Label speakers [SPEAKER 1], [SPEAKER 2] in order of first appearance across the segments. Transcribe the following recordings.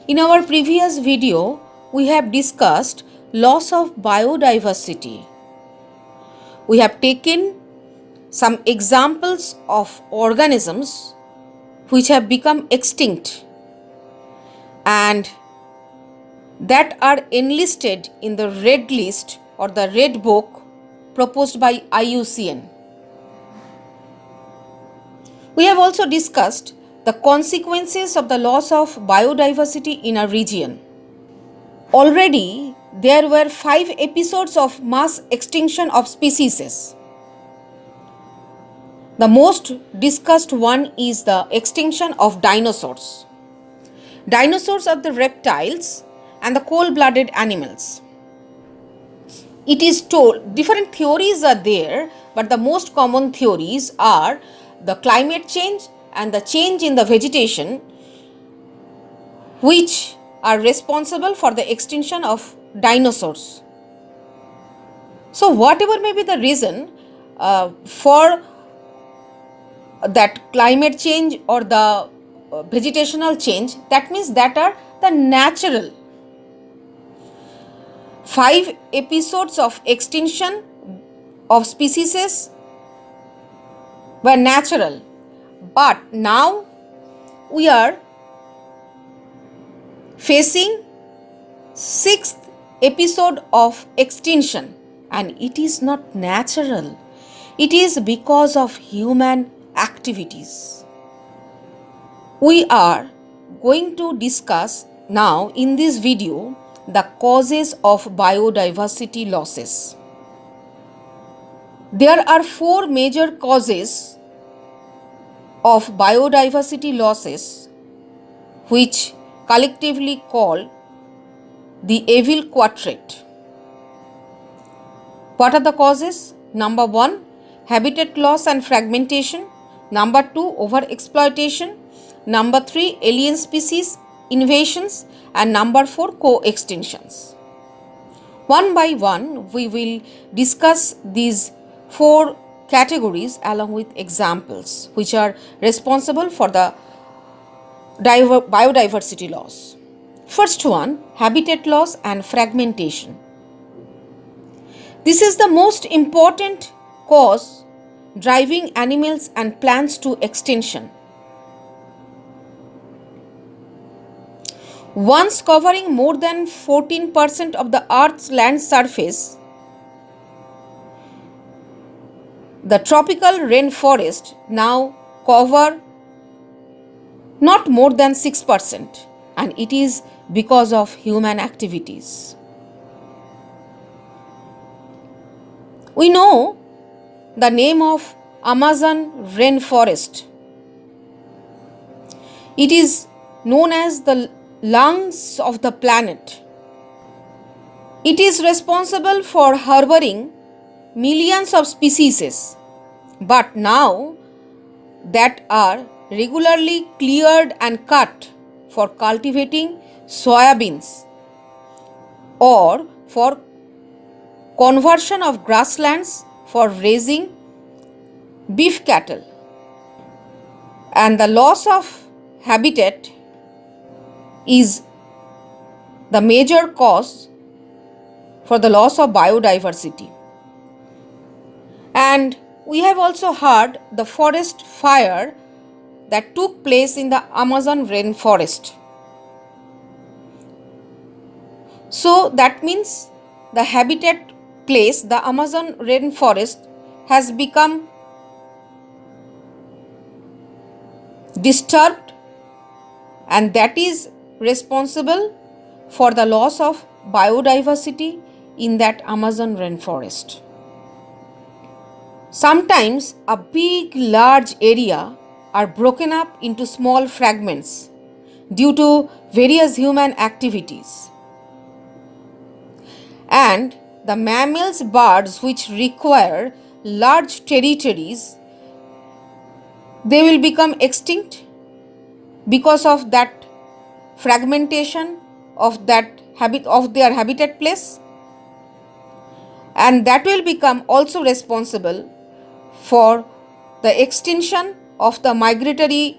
[SPEAKER 1] In our previous video, we have discussed loss of biodiversity. We have taken some examples of organisms which have become extinct and that are enlisted in the red list or the red book proposed by IUCN. We have also discussed the consequences of the loss of biodiversity in a region. Already, there were 5 episodes of mass extinction of species. The most discussed one is the extinction of dinosaurs. Dinosaurs are the reptiles and the cold-blooded animals. It is told, different theories are there, but the most common theories are the climate change and the change in the vegetation, which are responsible for the extinction of dinosaurs. So, whatever may be the reason for that climate change or the vegetational change, that means that are the natural. 5 episodes of extinction of species were natural, but now we are facing 6th episode of extinction, and it is not natural. It is because of human activities. We are going to discuss now in this video the causes of biodiversity losses. There are 4 major causes of biodiversity losses which collectively call the evil quadrant. What are the causes? Number 1, habitat loss and fragmentation. Number 2, overexploitation. Number 3, alien species invasions. And number 4, co-extinctions. One by one, we will discuss these 4 categories along with examples which are responsible for the biodiversity loss. First one, habitat loss and fragmentation. This is the most important cause driving animals and plants to extinction. Once covering more than 14% of the Earth's land surface, the tropical rainforest now cover not more than 6%, and it is because of human activities. We know the name of Amazon rainforest. It is known as the lungs of the planet. It is responsible for harboring millions of species, but now that are regularly cleared and cut for cultivating soybeans or for conversion of grasslands for raising beef cattle. And the loss of habitat is the major cause for the loss of biodiversity. And we have also heard the forest fire that took place in the Amazon rainforest. So that means the habitat place, the Amazon rainforest, has become disturbed, and that is responsible for the loss of biodiversity in that Amazon rainforest. Sometimes a big, large area are broken up into small fragments due to various human activities. And the mammals, birds which require large territories, they will become extinct because of that fragmentation of their habitat place, and that will become also responsible for the extinction of the migratory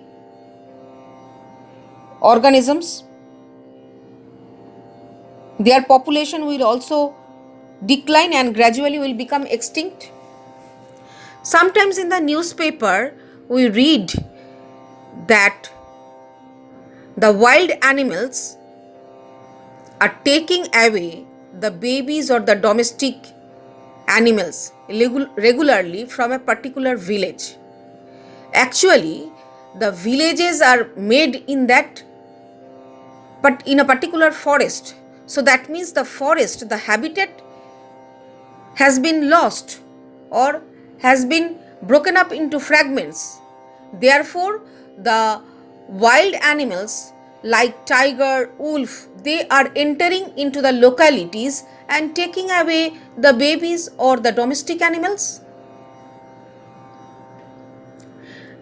[SPEAKER 1] organisms. their population will also decline and gradually will become extinct. Sometimes in the newspaper we read that the wild animals are taking away the babies or the domestic animals regularly from a particular village. Actually, the villages are made in that, but in a particular forest. So that means the forest, the habitat has been lost or has been broken up into fragments. Therefore, the wild animals like tiger, wolf, they are entering into the localities and taking away the babies or the domestic animals.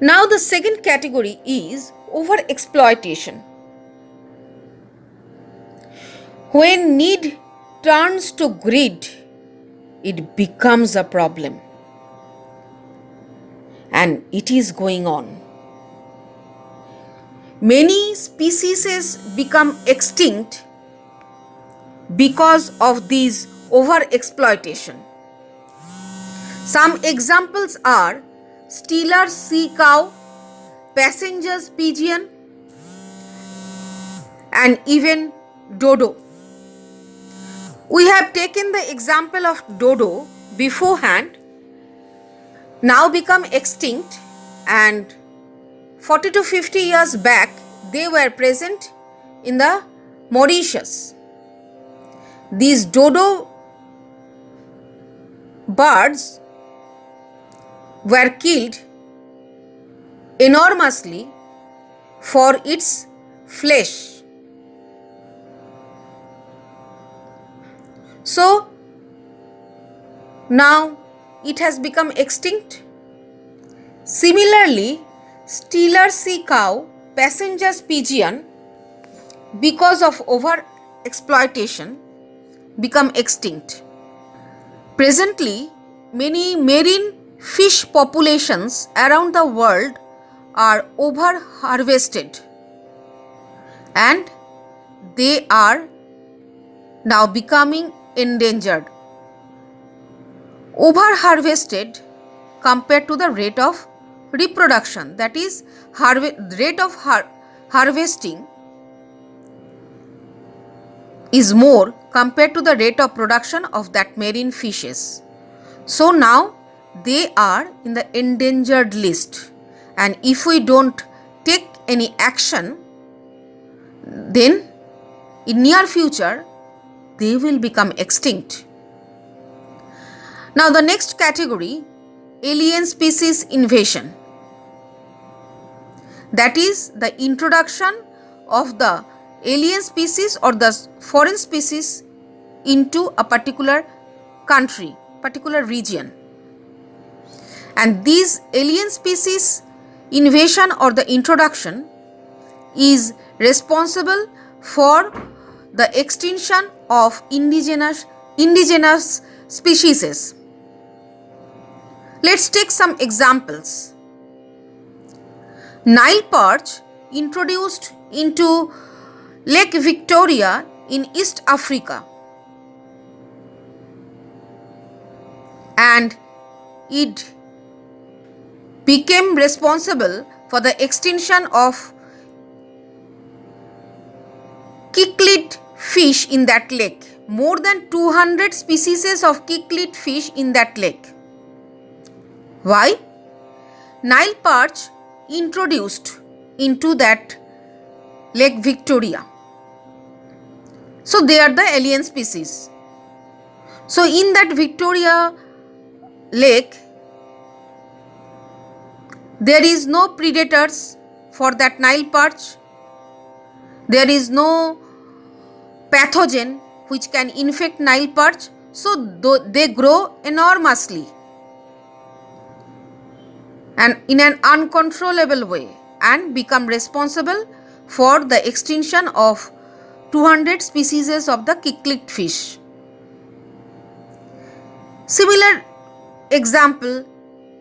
[SPEAKER 1] Now, the second category is overexploitation. When need turns to greed, it becomes a problem. And it is going on. Many species become extinct because of these overexploitation. Some examples are Steller sea cow, passenger's pigeon, and even dodo. We have taken the example of dodo beforehand, now become extinct, and 40 to 50 years back they were present in the Mauritius. These dodo birds were killed enormously for its flesh. So now it has become extinct. Similarly, Steller sea cow, passenger's pigeon, because of over exploitation, become extinct. Presently, many marine fish populations around the world are over harvested and they are now becoming endangered. Over harvested compared to the rate of reproduction, that is rate of harvesting is more compared to the rate of production of that marine fishes. So now they are in the endangered list, and if we don't take any action, then in near future they will become extinct. Now the next category, alien species invasion. That is the introduction of the alien species or the foreign species into a particular country, particular region. And these alien species invasion or the introduction is responsible for the extinction of indigenous species. Let's take some examples. Nile perch introduced into Lake Victoria in East Africa, and it became responsible for the extinction of cichlid fish in that lake. More than 200 species of cichlid fish in that lake. Why? Nile perch introduced into that Lake Victoria. So they are the alien species. So in that Victoria lake, there is no predators for that Nile perch. There is no pathogen which can infect Nile perch. So they grow enormously and in an uncontrollable way and become responsible for the extinction of 200 species of the cichlid fish. Similar example,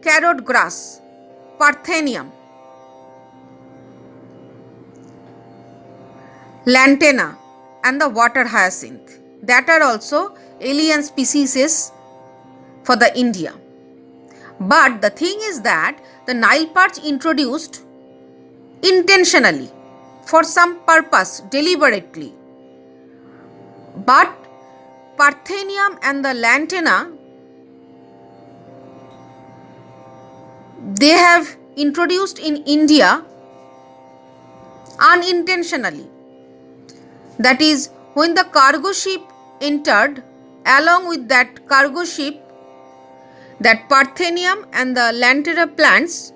[SPEAKER 1] carrot grass, Parthenium, lantana, and the water hyacinth. that are also alien species for the India. But the thing is that the Nile perch introduced intentionally for some purpose, deliberately. But Parthenium and the Lantana, they have introduced in India unintentionally. That is, when the cargo ship entered, along with that cargo ship, that Parthenium and the Lantana plants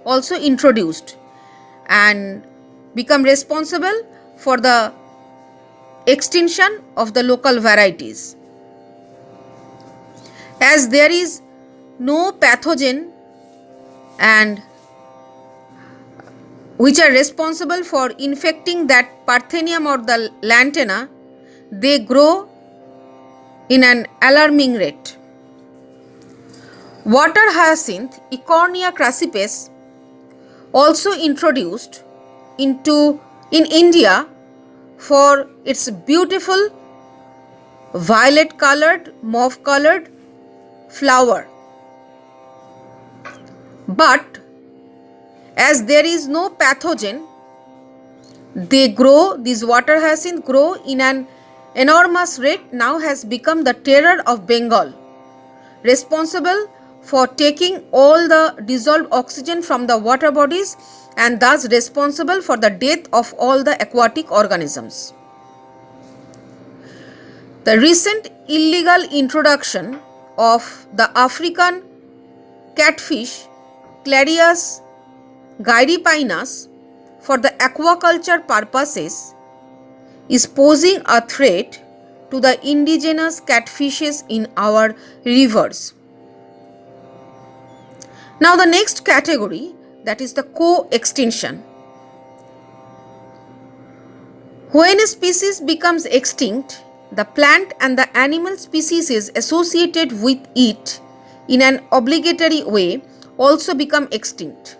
[SPEAKER 1] also introduced and become responsible for the extinction of the local varieties. As there is no pathogen and which are responsible for infecting that Parthenium or the Lantana, they grow in an alarming rate. Water hyacinth, Eichhornia crassipes, also introduced in India for its beautiful violet colored, mauve colored flower. But as there is no pathogen, these water hyacinth grow in an enormous rate, now has become the terror of Bengal, responsible for taking all the dissolved oxygen from the water bodies and thus responsible for the death of all the aquatic organisms. The recent illegal introduction of the African catfish Clarias gyripinus for the aquaculture purposes is posing a threat to the indigenous catfishes in our rivers. Now the next category, that is the co-extinction. When a species becomes extinct, the plant and the animal species associated with it in an obligatory way also become extinct.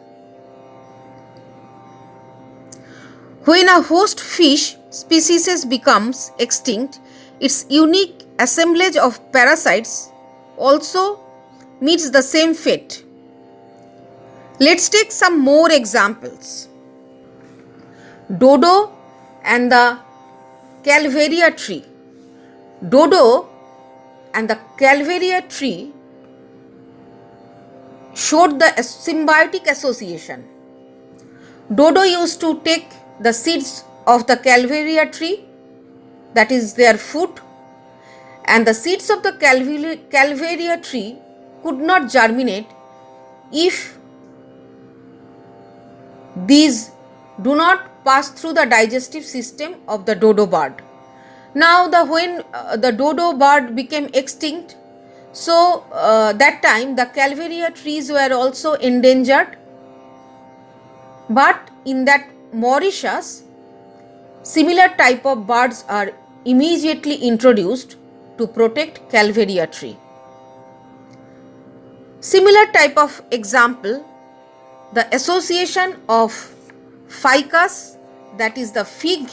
[SPEAKER 1] When a host fish species becomes extinct, its unique assemblage of parasites also meets the same fate. Let's take some more examples. Dodo and the Calvaria tree. Dodo and the Calvaria tree showed the symbiotic association. Dodo used to take the seeds of the Calvaria tree, that is their food, and the seeds of the Calvaria tree could not germinate if these do not pass through the digestive system of the dodo bird. Now when the dodo bird became extinct, so that time the Calvaria trees were also endangered. But in that Mauritius, similar type of birds are immediately introduced to protect Calvaria tree. Similar type of example, the association of ficus, that is the fig,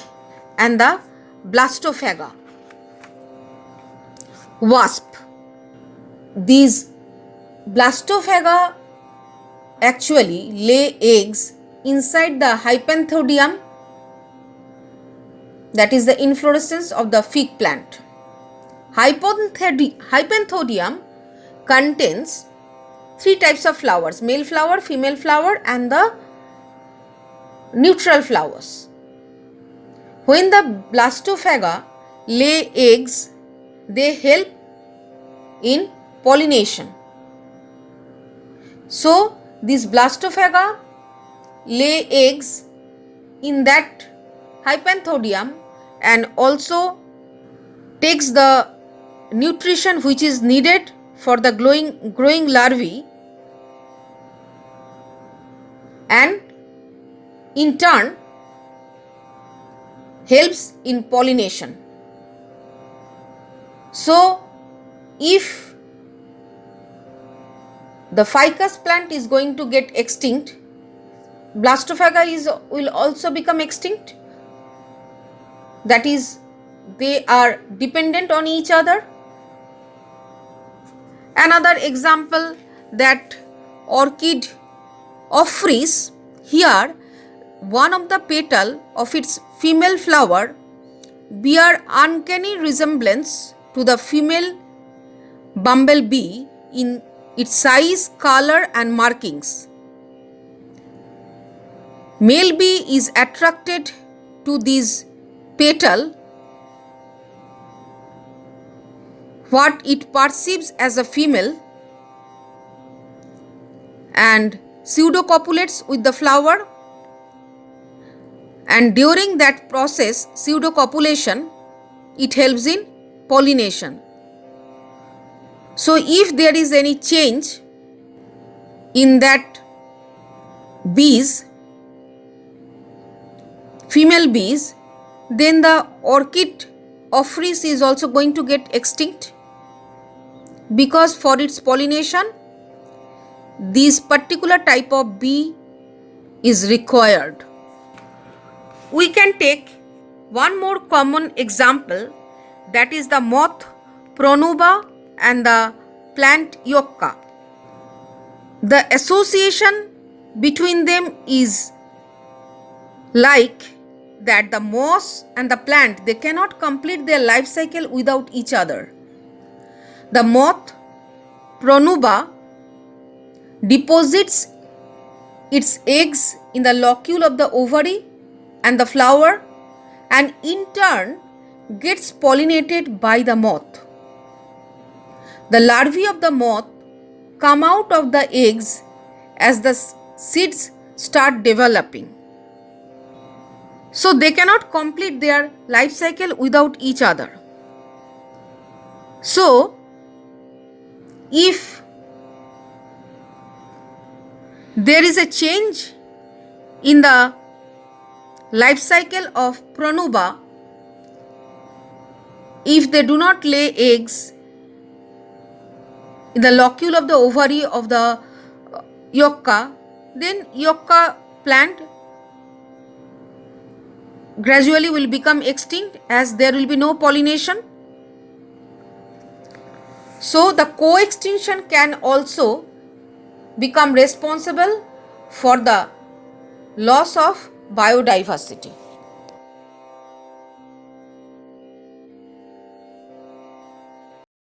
[SPEAKER 1] and the blastophaga wasp. These blastophaga actually lay eggs inside the hypanthodium, that is the inflorescence of the fig plant. Hypanthodium contains three types of flowers: male flower, female flower, and the neutral flowers. When the blastophaga lay eggs, they help in pollination. So these blastophaga lay eggs in that hypanthodium and also takes the nutrition which is needed for the growing larvae, and in turn helps in pollination. So if the ficus plant is going to get extinct, blastophaga will also become extinct. That is they are dependent on each other. Another example, that orchid offers, here one of the petal of its female flower bear uncanny resemblance to the female bumblebee in its size, color and markings. Male bee is attracted to these petal, what it perceives as a female, and pseudocopulates with the flower, and during that process, pseudocopulation, it helps in pollination. So if there is any change in that bees, female bees, then the orchid offers is also going to get extinct, because for its pollination this particular type of bee is required. We can take one more common example, that is the moth Pronuba and the plant Yucca. The association between them is like that the moth and the plant, they cannot complete their life cycle without each other. The moth Pronuba deposits its eggs in the locule of the ovary and the flower, and in turn gets pollinated by the moth. The larvae of the moth come out of the eggs as the seeds start developing. So they cannot complete their life cycle without each other. So if there is a change in the life cycle of Pronuba, if they do not lay eggs in the locule of the ovary of the Yucca, then Yucca plant gradually will become extinct as there will be no pollination. So the co-extinction can also become responsible for the loss of biodiversity.